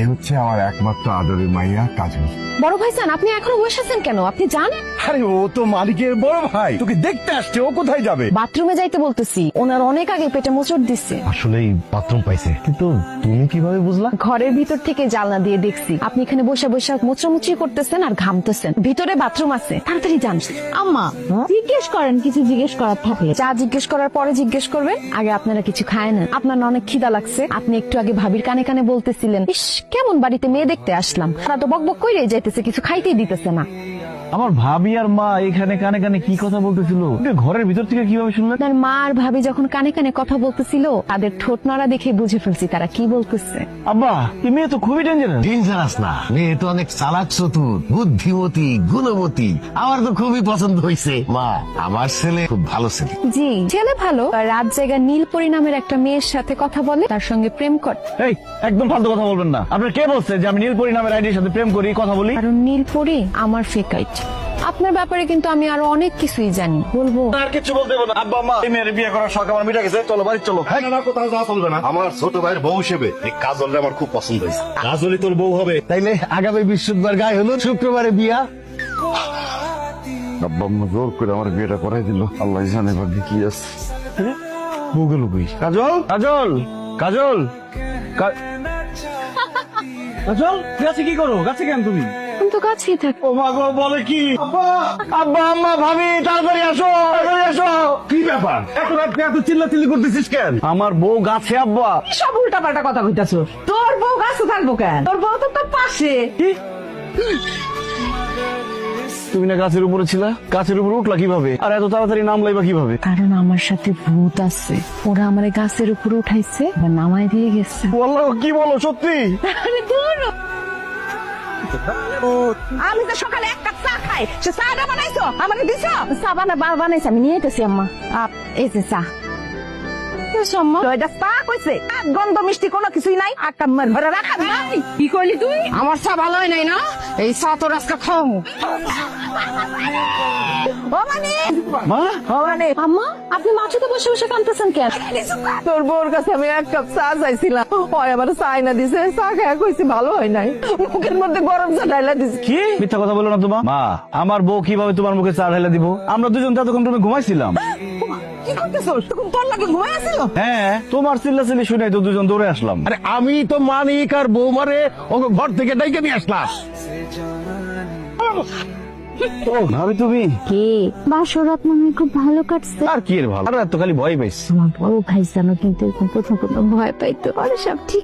এ হচ্ছে আমার একমাত্র আদরের মাইয়া কাজল। বড় ভাইজান, আপনি এখনো বসে আছেন কেন? আপনি যান। আরে ও তো মালিকের বড় ভাই, তোকে দেখতে আসছে। ও কোথায় যাবে? বাথরুমে যাইতে বলতেছি, ওনার অনেক আগে পেটে মোচড় দিচ্ছে। আসলেই বাথরুম পাইছে, কিন্তু তুমি কিভাবে বুঝলা? ঘরের ভিতর থেকে জানলা দিয়ে দেখছি আপনি এখানে বসে বসে মোচড়ামুচড়ি করতেছেন আর ঘামতেছেন। ভিতরে বাথরুম আছে, তাড়াতাড়ি যান। আম্মা জিজ্ঞেস করেন, কিছু জিজ্ঞেস করার থাকলে। যা জিজ্ঞেস করার পরে জিজ্ঞেস করবেন, আগে আপনারা কিছু খায় না। আপনার না অনেক খিদা লাগছে? আপনি একটু আগে ভাবির কানে কানে বলতেছিলেন, ইস কেমন বাড়িতে মেয়ে দেখতে আসলাম, তারা তো বকবক কইরে যাইতেছে, কিছু খাইতেই দিতেছে না। আমার ভাবি আর মা এখানে কানে কানে কি কথা বলতেছিল, ঘরের ভিতর থেকে কিভাবে শুনলেন? আপনার মা আর ভাবি যখন কানে কানে কথা বলতেছিল, তাদের ঠোঁট নড়া দেখে বুঝে ফেলছি তারা কি বলতেছে। আব্বা, এই মেয়ে তো খুবই ডেঞ্জারাস। ডেঞ্জারাস না, মেয়ে তো অনেক চালাক, চতুর, বুদ্ধিমতী, গুণবতী। আমার তো খুবই পছন্দ হয়েছে। মা, আমার ছেলে খুব ভালো ছেলে। জি, ছেলে ভালো। রাত জায়গা নীলপরি নামের একটা মেয়ের সাথে কথা বলে, তার সঙ্গে প্রেম করে। এই একদম ফালতু কথা বলবেন না। আপনার কে বলছে যে আমি নীলপরি নামের আইডির সাথে প্রেম করি, কথা বলি? কারণ নীলপরি আমার ফেকাইট। আপনার ব্যাপারে কিন্তু আমি আরো অনেক কিছুই জানি, বলবো। আর কিছু বলতে হবে না। আব্বা মা, এই মেয়ের বিয়ে করার শখ আমার মিটে গেছে, চলো বাড়ি চলো। না না, কোথাও যাওয়া চলবে না। আমার ছোট ভাইয়ের বউ হিসেবে এই কাজলটা আমার খুব পছন্দ হয়েছে। কাজলই তোর বউ হবে। তাইলে আগামী বৃহস্পতিবার গায়ে হলো, শুক্রবারে বিয়া। আব্বা আম্মা জোর করে আমার বিয়েটা করাই দিল। আল্লাহ জানে ভাগ্যে কি আছে। বউ গেল কই? কাজল, কাজল, কাজল, কাজল, গাছে কি করো? গাছে কেন তুমি? আমি তো কাছেই থাকি। ও মা গো, বলে কি? আব্বা, আব্বা আম্মা ভাবি, তাড়াতাড়ি আসো, তাড়াতাড়ি আসো। কি ব্যাপার? এত রাত্রে এত চিল্লাচিল্লি করতেছিস কেন? আমার বউ গাছে আব্বা। সব উল্টা পাল্টা কথা কইতাছো। তোর বউ গাছে থাকবো কেন? তোর বউ তো তোর পাশে। কি? তুমি না গাছের উপরে ছিলা? গাছের উপরে উঠলা কিভাবে? আর এত তাড়াতাড়ি নামলাই বা কিভাবে? কারণ আমার সাথে ভূত আছে, ওরা আমার গাছের উপরে উঠাইছে বা নামাই দিয়ে গেছে। বললো কি, বলো সত্যি? আমি তো সকালে এক কাপ চা খাই, সে চাটা বানাইছো আমাকে দিছো? চা বানাইছে, আমি নিয়ে যেতেছি আম্মা। এই যে চা। আম্মা, তো এটা চা কইছে, গন্ধ মিষ্টি কোনো কিছুই নাই। আকাম্মার ঘরে রাখা নাই। কি কইলি তুই? আমার চা ভালোই নাই না, এই চা তো আজকে খাওয়াবো। ও মানে মা, ও মানে আম্মা, আপনি মাছুতে বসে বসে কাঁদতেছেন কেন? তোর বউর কাছে আমি এক কাপ চা চাইছিলাম, ওই আমার চাই না দিছে। চা খায় কইছি ভালো হয় নাই, মুখের মধ্যে গরম চা ঢাইলা দিছে। কি মিথ্যা কথা বলো না তোমার। মা, আমার বউ কিভাবে তোমার মুখে চা ঢেলে দিব? আমরা দুজন ততক্ষণ তুমি ঘুমাইছিলাম। কি করতেছো? তখন তোর লাগে ঘুমাই আছিল? হ্যাঁ, তোমার চিল্লাচিল্লি শুনে তো দুজন দৌড়ে আসলাম। আরে আমি তো মানিক আর বৌমারে ওকে ঘর থেকে ডাইকে নিয়ে আসলাম। ও ভাবি, তুমি? কে বাসরাত মনে হয় খুব ভালো কাটছে। আর কি এর ভালো, আর এত খালি ভয় পাইছি। আমার বড় ভাই জানো কিন্তু এরকম প্রথম প্রথম ভয় পাইতো, পরে সব ঠিক